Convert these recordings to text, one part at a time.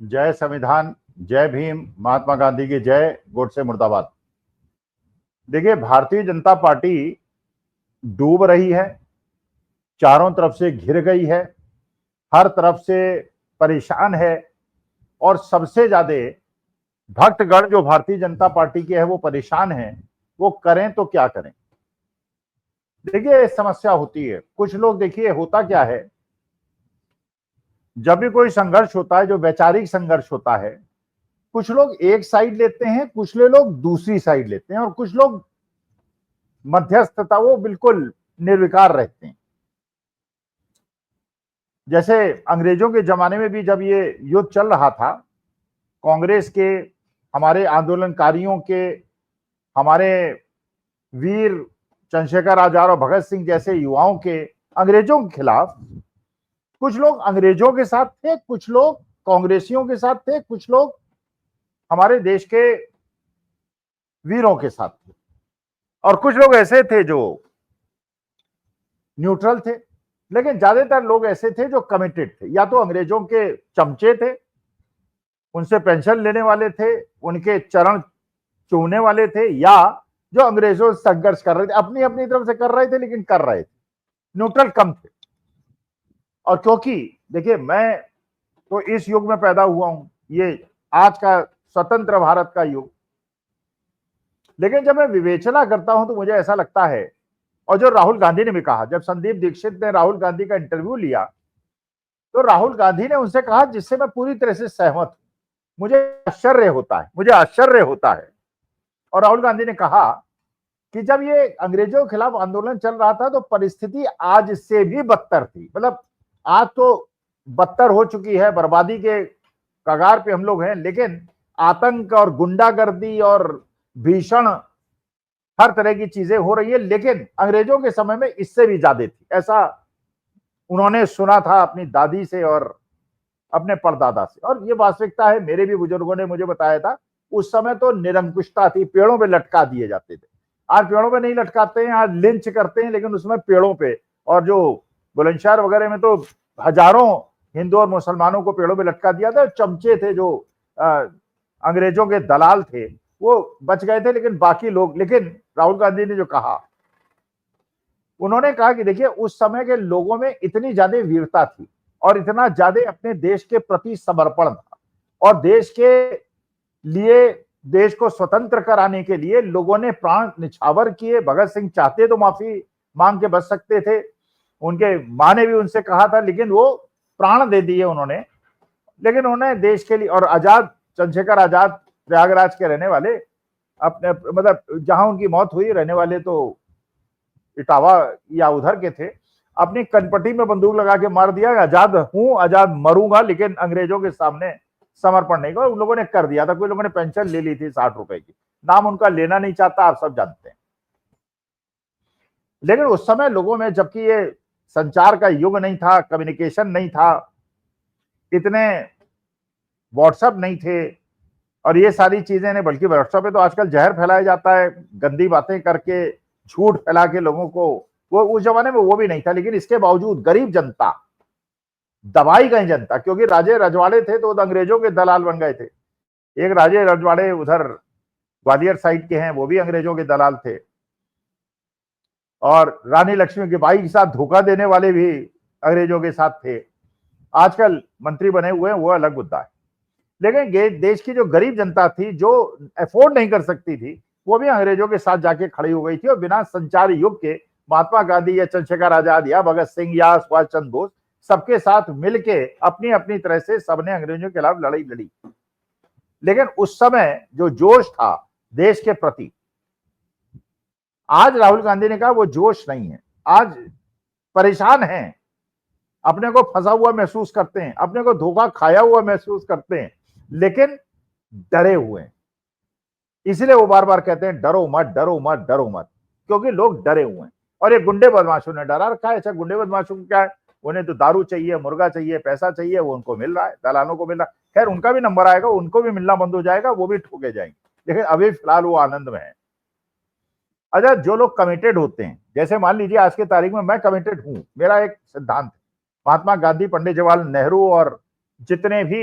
जय संविधान, जय भीम, महात्मा गांधी की जय, गोडसे मुर्दाबाद। देखिए, भारतीय जनता पार्टी डूब रही है, चारों तरफ से घिर गई है, हर तरफ से परेशान है। और सबसे ज्यादा भक्तगण जो भारतीय जनता पार्टी के हैं वो परेशान हैं। वो करें तो क्या करें। देखिए, समस्या होती है। कुछ लोग, देखिए होता क्या है, जब भी कोई संघर्ष होता है, जो वैचारिक संघर्ष होता है, कुछ लोग एक साइड लेते हैं, कुछ लोग दूसरी साइड लेते हैं, और कुछ लोग मध्यस्थता वो बिल्कुल निर्विकार रहते हैं। जैसे अंग्रेजों के जमाने में भी जब ये युद्ध चल रहा था, कांग्रेस के, हमारे आंदोलनकारियों के, हमारे वीर चंद्रशेखर आजाद और भगत सिंह जैसे युवाओं के अंग्रेजों के खिलाफ, कुछ लोग अंग्रेजों के साथ थे, कुछ लोग कांग्रेसियों के साथ थे, कुछ लोग हमारे देश के वीरों के साथ थे, और कुछ लोग ऐसे थे जो न्यूट्रल थे। लेकिन ज्यादातर लोग ऐसे थे जो कमिटेड थे। या तो अंग्रेजों के चमचे थे, उनसे पेंशन लेने वाले थे, उनके चरण चूमने वाले थे, या जो अंग्रेजों से संघर्ष कर रहे थे, अपनी अपनी तरफ से कर रहे थे लेकिन कर रहे थे। न्यूट्रल कम थे। और क्योंकि देखिए, मैं तो इस युग में पैदा हुआ हूं, ये आज का स्वतंत्र भारत का युग। लेकिन जब मैं विवेचना करता हूं तो मुझे ऐसा लगता है, और जो राहुल गांधी ने भी कहा, जब संदीप दीक्षित ने राहुल गांधी का इंटरव्यू लिया, तो राहुल गांधी ने उनसे कहा, जिससे मैं पूरी तरह से सहमत हूं, मुझे आश्चर्य होता है। और राहुल गांधी ने कहा कि जब ये अंग्रेजों के खिलाफ आंदोलन चल रहा था तो परिस्थिति आज से भी बदतर थी। मतलब आज तो बदतर हो चुकी है, बर्बादी के कगार पे हम लोग हैं, लेकिन आतंक और गुंडागर्दी और भीषण हर तरह की चीजें हो रही है, लेकिन अंग्रेजों के समय में इससे भी ज्यादा थी। ऐसा उन्होंने सुना था अपनी दादी से और अपने परदादा से, और ये वास्तविकता है। मेरे भी बुजुर्गों ने मुझे बताया था, उस समय तो निरंकुशता थी, पेड़ों पे लटका दिए जाते थे। आज पेड़ों पे नहीं लटकाते हैं, आज लिंच करते हैं, लेकिन उसमें पेड़ों पे, और जो बुलंदशहर वगैरह में तो हजारों हिंदू और मुसलमानों को पेड़ों पे लटका दिया था। चमचे थे जो अंग्रेजों के दलाल थे, वो बच गए थे, लेकिन बाकी लोग, लेकिन राहुल गांधी ने जो कहा, उन्होंने कहा कि देखिए, उस समय के लोगों में इतनी ज्यादा वीरता थी और इतना ज्यादा अपने देश के प्रति समर्पण था, और देश के लिए, देश को स्वतंत्र कराने के लिए लोगों ने प्राण निछावर किए। भगत सिंह चाहते तो माफी मांग के बच सकते थे, उनके मां ने भी उनसे कहा था, लेकिन वो प्राण दे दिए उन्होंने। लेकिन उन्होंने देश के लिए, और आजाद, चंद्रशेखर आजाद प्रयागराज के रहने वाले, अपने मतलब जहां उनकी मौत हुई, रहने वाले तो इटावा या उधर के थे, अपनी कनपट्टी में बंदूक लगा के मार दिया, आजाद हूं, आजाद मरूंगा, लेकिन अंग्रेजों के सामने समर्पण नहीं। उन लोगों ने कर दिया था। कोई लोगों ने पेंशन ले ली थी 60 रुपए की, नाम उनका लेना नहीं चाहता, आप सब जानते हैं। लेकिन उस समय लोगों में, जबकि ये संचार का युग नहीं था, कम्युनिकेशन नहीं था, इतने व्हाट्सएप नहीं थे, और ये सारी चीजें नहीं, बल्कि व्हाट्सएप पे तो आजकल जहर फैलाया जाता है, गंदी बातें करके, झूठ फैला के लोगों को। वो उस जमाने में वो भी नहीं था, लेकिन इसके बावजूद गरीब जनता, दबाई गई जनता, क्योंकि राजे रजवाड़े थे तो अंग्रेजों के दलाल बन गए थे। एक राजे रजवाड़े उधर ग्वालियर साइड के हैं, वो भी अंग्रेजों के दलाल थे, और रानी लक्ष्मीबाई के साथ धोखा देने वाले भी अंग्रेजों के साथ थे। आजकल मंत्री बने हुए हैं, वो अलग मुद्दा है। लेकिन देश की जो गरीब जनता थी, जो अफोर्ड नहीं कर सकती थी, वो भी अंग्रेजों के साथ जाके खड़ी हो गई थी। और बिना संचार युग के महात्मा गांधी या चंद्रशेखर आजाद या भगत सिंह या सुभाष चंद्र बोस, सबके साथ मिलके अपनी अपनी तरह से सबने अंग्रेजों के खिलाफ लड़ाई लड़ी। लेकिन उस समय जो जोश था देश के प्रति, आज राहुल गांधी ने कहा वो जोश नहीं है। आज परेशान हैं, अपने को फंसा हुआ महसूस करते हैं, अपने को धोखा खाया हुआ महसूस करते हैं, लेकिन डरे हुए हैं। इसलिए वो बार बार कहते हैं, डरो मत, डरो मत, डरो मत, क्योंकि लोग डरे हुए हैं। और ये गुंडे बदमाशों ने डरा रखा है। अच्छा, गुंडे बदमाशों को क्या है, उन्हें तो दारू चाहिए, मुर्गा चाहिए, पैसा चाहिए, वो उनको मिल रहा है, दलालों को मिल रहा है। खैर, उनका भी नंबर आएगा, उनको भी मिलना बंद हो जाएगा, वो भी ठोके जाएंगे, लेकिन अभी फिलहाल वो आनंद में है। अच्छा, जो लोग कमिटेड होते हैं, जैसे मान लीजिए आज के तारीख में मैं कमिटेड हूं, मेरा एक सिद्धांत, महात्मा गांधी, पंडित जवाहरलाल नेहरू और जितने भी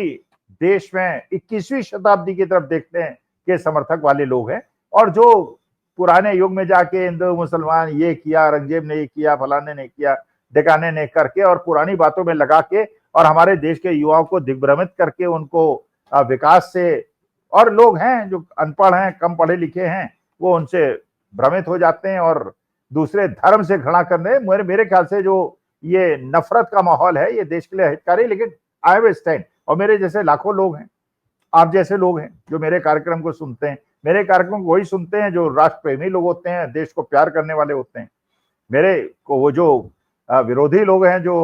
देश में 21वीं शताब्दी की तरफ देखते हैं के समर्थक वाले लोग हैं, और जो पुराने युग में जाके हिंदू मुसलमान ये किया, औरंगजेब ने ये किया, फलाने ने किया, ढिकाने ने करके और पुरानी बातों में लगा के और हमारे देश के युवाओं को दिग्भ्रमित करके उनको विकास से, और लोग हैं जो अनपढ़ हैं, कम पढ़े लिखे हैं, वो उनसे भ्रमित हो जाते हैं और दूसरे धर्म से घृणा करने। मेरे ख्याल से जो ये नफरत का माहौल है ये देश के लिए हितकारी, लेकिन आई विल स्टैंड। और मेरे जैसे लाखों लोग हैं, आप जैसे लोग हैं जो मेरे कार्यक्रम को सुनते हैं। मेरे कार्यक्रम को वही सुनते हैं जो राष्ट्र प्रेमी लोग होते हैं, देश को प्यार करने वाले होते हैं। मेरे को वो जो विरोधी लोग हैं जो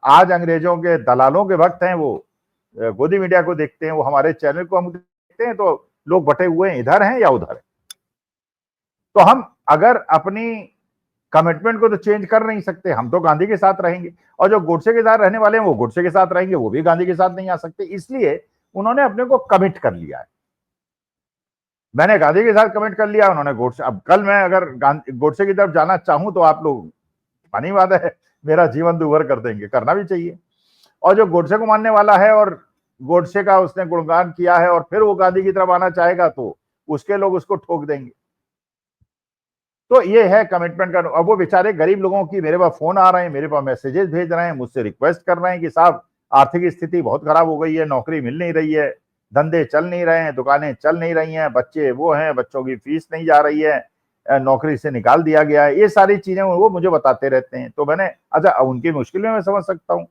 आज अंग्रेजों के दलालों के भक्त हैं, वो गोदी मीडिया को देखते हैं, वो हमारे चैनल को हम देखते हैं, तो लोग बटे हुए इधर हैं या उधर है। तो हम अगर अपनी कमिटमेंट को तो चेंज कर नहीं सकते, हम तो गांधी के साथ रहेंगे, और जो गोडसे के साथ रहने वाले हैं वो गोडसे के साथ रहेंगे, वो भी गांधी के साथ नहीं आ सकते। इसलिए उन्होंने अपने को कमिट कर लिया है। मैंने गांधी के साथ कमिट कर लिया, उन्होंने गोडसे। अब कल मैं अगर गोडसे की तरफ जाना चाहूं तो आप लोग मानी बात है मेरा जीवन दुभर कर देंगे, करना भी चाहिए। और जो गोडसे को मानने वाला है और गोडसे का उसने गुणगान किया है और फिर वो गांधी की तरफ आना चाहेगा तो उसके लोग उसको ठोक देंगे। तो ये है कमिटमेंट का। अब वो बेचारे गरीब लोगों की मेरे पास फोन आ रहे हैं, मेरे पास मैसेजेस भेज रहे हैं, मुझसे रिक्वेस्ट कर रहे हैं कि साहब आर्थिक स्थिति बहुत खराब हो गई है, नौकरी मिल नहीं रही है, धंधे चल नहीं रहे हैं, दुकानें चल नहीं रही हैं, बच्चे वो हैं, बच्चों की फीस नहीं जा रही है, नौकरी से निकाल दिया गया है, ये सारी चीजें वो मुझे बताते रहते हैं। तो मैंने अच्छा उनकी मुश्किल में मैं समझ सकता हूँ।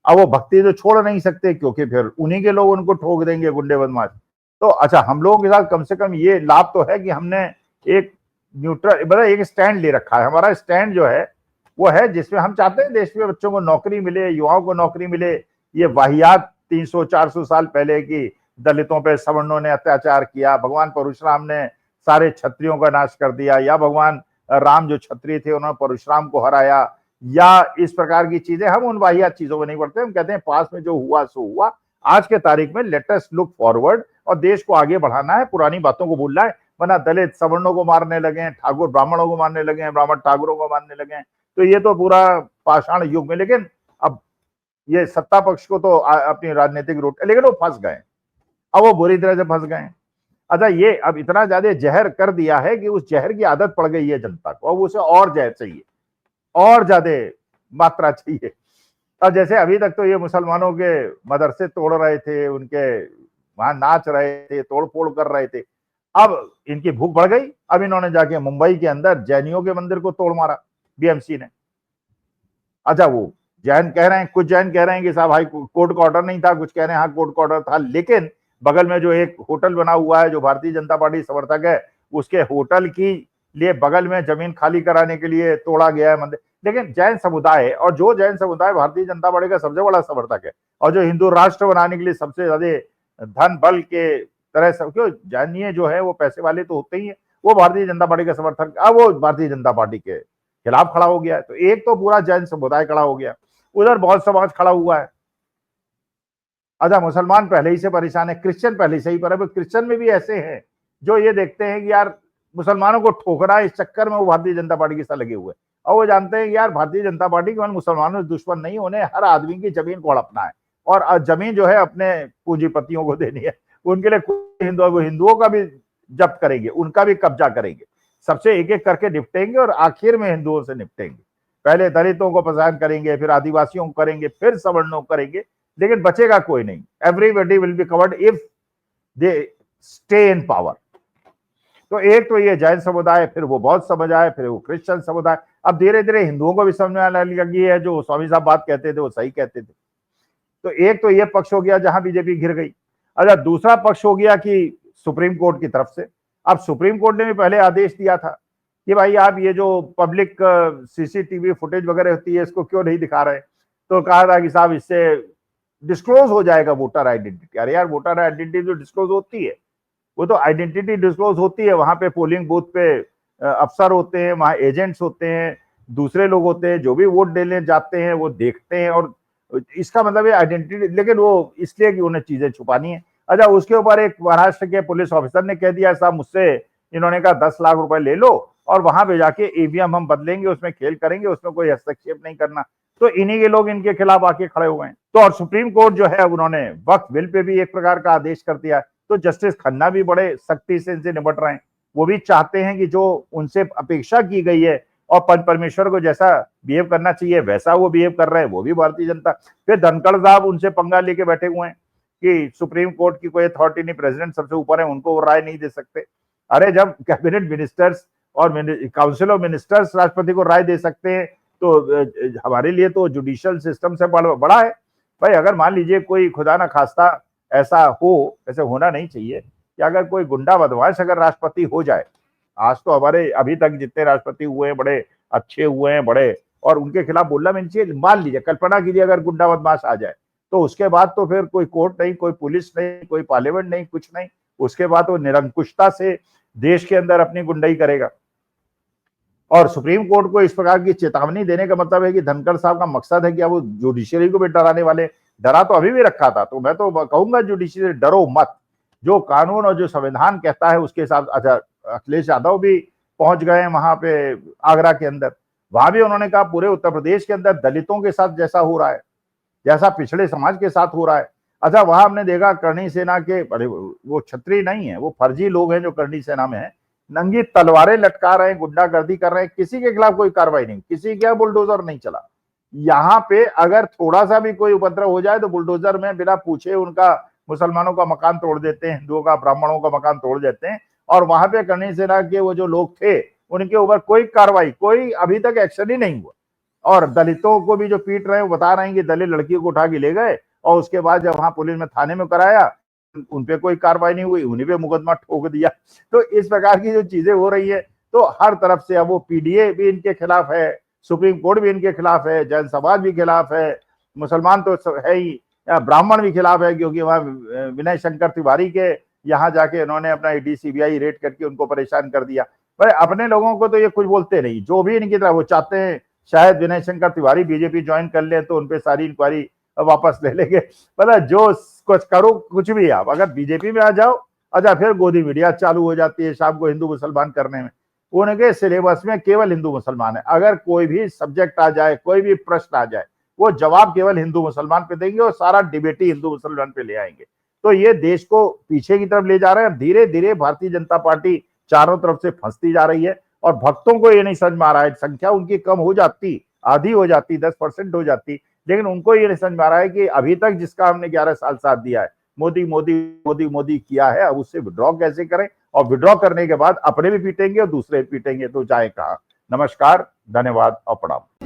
अब वो भक्ति तो छोड़ नहीं सकते क्योंकि फिर उन्हीं के लोग उनको ठोक देंगे, गुंडे बदमाश। तो अच्छा हम लोगों के साथ कम से कम ये लाभ तो है कि हमने एक न्यूट्रल मतलब एक स्टैंड ले रखा है। हमारा स्टैंड जो है वो है जिसमें हम चाहते हैं देश में बच्चों को नौकरी मिले, युवाओं को नौकरी मिले। ये वाहियात 300-400 साल पहले की दलितों पे सवर्णों ने अत्याचार किया, भगवान परशुराम ने सारे क्षत्रियों का नाश कर दिया, या भगवान राम जो क्षत्रिय थे उन्होंने परशुराम को हराया, या इस प्रकार की चीजें, हम उन वाहियात चीजों में नहीं पढ़ते। हम कहते हैं पास में जो हुआ सो हुआ, आज के तारीख में लेट अस लुक फॉरवर्ड, और देश को आगे बढ़ाना है, पुरानी बातों को भूलना है। वरना दलित सवर्णों को मारने लगे हैं, ठाकुर ब्राह्मणों को मारने लगे हैं, ब्राह्मण ठाकुरों को मारने लगे हैं, तो ये तो पूरा पाषाण युग में। लेकिन अब ये सत्ता पक्ष को तो अपनी राजनीतिक रूट, लेकिन वो फंस गए, अब वो बुरी तरह से फंस गए। अच्छा ये अब इतना ज्यादा जहर कर दिया है कि उस जहर की आदत पड़ गई है जनता को, अब उसे और जहर चाहिए, और ज्यादा मात्रा चाहिए। अब जैसे अभी तक तो ये मुसलमानों के मदरसे तोड़ रहे थे, उनके वहां नाच रहे थे, तोड़ फोड़ कर रहे थे, अब इनकी भूख बढ़ गई। अब इन्होंने जाके मुंबई के अंदर जैनियों के मंदिर को तोड़ मारा बीएमसी ने। अच्छा वो जैन कह रहे हैं, कुछ जैन कह रहे हैं कि साहब हाई कोर्ट का ऑर्डर नहीं था, कुछ कह रहे हैं हाँ कोर्ट का ऑर्डर था, लेकिन बगल में जो एक होटल बना हुआ है जो भारतीय जनता पार्टी समर्थक है, उसके होटल की लिए बगल में जमीन खाली कराने के लिए तोड़ा गया है मंदिर। लेकिन जैन समुदाय, और जो जैन समुदाय भारतीय जनता पार्टी का सबसे बड़ा समर्थक है और जो हिंदू राष्ट्र बनाने के लिए सबसे ज्यादा धन बल के तरह सब, क्यों जैनिये जो है वो पैसे वाले तो होते ही है, वो भारतीय जनता पार्टी का समर्थक, अब वो भारतीय जनता पार्टी के खिलाफ खड़ा हो गया है। तो एक तो पूरा जैन समुदाय खड़ा हो गया, उधर बहुत समाज खड़ा हुआ है। अच्छा मुसलमान पहले ही से परेशान है, क्रिश्चियन पहले से ही, पर क्रिश्चियन में भी ऐसे हैं जो ये देखते हैं कि यार मुसलमानों को ठोकरा, इस चक्कर में वो भारतीय जनता पार्टी के साथ लगे हुए, और वो जानते हैं कि यार भारतीय जनता पार्टी के मुसलमानों से दुश्मन नहीं होने, हर आदमी की जमीन को हड़पना है, और जमीन जो है अपने पूंजीपतियों को देनी है। उनके लिए हिंदुओं का भी जब्त करेंगे, उनका भी कब्जा करेंगे, सबसे एक एक करके निपटेंगे और आखिर में हिंदुओं से निपटेंगे। पहले दलितों को परेशान करेंगे, फिर आदिवासियों को करेंगे, फिर सवर्णों को करेंगे, लेकिन बचेगा कोई नहीं। Everybody will be covered if they stay in power. तो एक तो ये जैन समुदाय, फिर वो बौद्ध समुदाय, फिर वो क्रिश्चियन समुदाय, अब धीरे धीरे हिंदुओं को भी समझ में आने लगी है, जो स्वामी साहब बात कहते थे वो सही कहते थे। तो एक तो ये पक्ष हो गया जहां बीजेपी घिर गई। अच्छा दूसरा पक्ष हो गया कि सुप्रीम कोर्ट की तरफ से, अब सुप्रीम कोर्ट ने भी पहले आदेश दिया था कि भाई आप ये जो पब्लिक सीसीटीवी फुटेज वगैरह होती है इसको क्यों नहीं दिखा रहे, तो कहा था कि साहब इससे डिस्क्लोज हो जाएगा वोटर आइडेंटिटी। अरे यार वोटर आइडेंटिटी जो डिस्क्लोज होती है, वो तो आइडेंटिटी डिस्क्लोज होती है, वहां पे पोलिंग बूथ पे अफसर होते हैं, वहां एजेंट्स होते हैं, दूसरे लोग होते हैं, जो भी वोट देने जाते हैं वो देखते हैं, और इसका मतलब है आइडेंटिटी, लेकिन वो इसलिए कि उन्हें चीजें छुपानी है। अच्छा उसके ऊपर एक महाराष्ट्र के पुलिस ऑफिसर ने कह दिया साहब मुझसे इन्होंने कहा 10 लाख रुपए ले लो और वहां पे जाके ईवीएम हम बदलेंगे, उसमें खेल करेंगे, उसमें कोई हस्तक्षेप नहीं करना। तो इन्हीं के लोग इनके खिलाफ आके खड़े हुए हैं। तो और सुप्रीम कोर्ट जो है उन्होंने वक्फ बिल पे भी एक प्रकार का आदेश कर दिया। तो जस्टिस खन्ना भी बड़े सख्ती से इनसे निपट रहे हैं। वो भी चाहते हैं कि जो उनसे अपेक्षा की गई है और पंच परमेश्वर को जैसा बिहेव करना चाहिए वैसा वो बिहेव कर रहे हैं, वो भी भारतीय जनता। फिर धनखड़ साहब उनसे पंगा लेके बैठे हुए हैं कि सुप्रीम कोर्ट की कोई अथॉरिटी नहीं, प्रेसिडेंट सबसे ऊपर है, उनको वो राय नहीं दे सकते। अरे जब कैबिनेट मिनिस्टर्स और काउंसिल ऑफ मिनिस्टर्स राष्ट्रपति को राय दे सकते हैं तो हमारे लिए तो जुडिशियल सिस्टम से बड़ा है भाई। अगर मान लीजिए कोई खुदा ना खास्ता ऐसा हो, ऐसे होना नहीं चाहिए कि अगर कोई गुंडा बदमाश अगर राष्ट्रपति हो जाए, आज तो हमारे अभी तक जितने राष्ट्रपति हुए हैं बड़े अच्छे हुए हैं बड़े, और उनके खिलाफ बोलना भी नहीं चाहिए। मान लीजिए कल्पना कीजिए अगर गुंडा बदमाश आ जाए तो उसके बाद तो फिर कोई कोर्ट नहीं, कोई पुलिस नहीं, कोई पार्लियामेंट नहीं, कुछ नहीं। उसके बाद वो निरंकुशता से देश के अंदर अपनी गुंडाई करेगा। और सुप्रीम कोर्ट को इस प्रकार की चेतावनी देने का मतलब है कि धनखड़ साहब का मकसद है कि अब वो जुडिशियरी को भी डराने वाले। डरा तो अभी भी रखा था, तो मैं तो कहूंगा जुडिशियरी डरो मत, जो कानून और जो संविधान कहता है उसके साथ। अच्छा, अखिलेश यादव भी पहुंच गए वहां पे आगरा के अंदर। वहां भी उन्होंने कहा पूरे उत्तर प्रदेश के अंदर दलितों के साथ जैसा हो रहा है, जैसा पिछड़े समाज के साथ हो रहा है। अच्छा, वहां हमने देखा करणी सेना के, अरे वो क्षत्रिय नहीं है, वो फर्जी लोग हैं जो करणी सेना में है, नंगी तलवारें लटका रहे हैं, गुंडागर्दी कर रहे हैं, किसी के खिलाफ कोई कार्रवाई नहीं, किसी के बुलडोजर नहीं चला। यहाँ पे अगर थोड़ा सा भी कोई उपद्रव हो जाए तो बुलडोजर में बिना पूछे उनका, मुसलमानों का मकान तोड़ देते हैं, हिंदुओं का, ब्राह्मणों का मकान तोड़ देते हैं। और वहां पे करणी सेना के वो जो लोग थे उनके ऊपर कोई कार्रवाई, कोई अभी तक एक्शन ही नहीं हुआ। और दलितों को भी जो पीट रहे हैं वो बता रहे हैं कि दलित लड़कियों को उठा के ले गए, और उसके बाद जब वहां पुलिस में थाने में कराया उनपे कोई कार्रवाई नहीं हुई, उन्हीं पे मुकदमा ठोक दिया। तो इस प्रकार की जो चीजें हो रही है, तो हर तरफ से अब वो पीडीए भी इनके खिलाफ है, सुप्रीम कोर्ट भी इनके खिलाफ है, जैन समाज भी खिलाफ है, मुसलमान तो है ही, ब्राह्मण भी खिलाफ है, क्योंकि वहां विनय शंकर तिवारी के यहाँ जाके इन्होंने अपना ईडी सीबीआई रेड करके उनको परेशान कर दिया। भाई अपने लोगों को तो ये कुछ बोलते नहीं, जो भी इनकी तरफ वो चाहते हैं शायद विनय शंकर तिवारी बीजेपी ज्वाइन कर ले तो उनपे सारी इंक्वायरी वापस ले लेंगे। मतलब जो कुछ करो, कुछ भी आप अगर बीजेपी में आ जाओ, अच्छा फिर गोदी मीडिया चालू हो जाती है शाम को हिंदू मुसलमान करने में। उनके सिलेबस में केवल हिंदू मुसलमान है। अगर कोई भी सब्जेक्ट आ जाए, कोई भी प्रश्न आ जाए, वो जवाब केवल हिंदू मुसलमान पे देंगे और सारा डिबेट ही हिंदू मुसलमान पे ले आएंगे। तो ये देश को पीछे की तरफ ले जा रहे हैं। धीरे धीरे भारतीय जनता पार्टी चारों तरफ से फंसती जा रही है और भक्तों को ये नहीं समझ में आ रहा है। संख्या उनकी कम हो जाती, आधी हो जाती, 10% हो जाती, लेकिन उनको ये नहीं समझ में आ रहा है कि अभी तक जिसका हमने 11 साल साथ दिया है, मोदी मोदी मोदी मोदी किया है, अब उससे विड्रॉ कैसे करें, और विड्रॉ करने के बाद अपने भी पीटेंगे और दूसरे भी पीटेंगे, तो जाए कहां। नमस्कार, धन्यवाद और प्रणाम।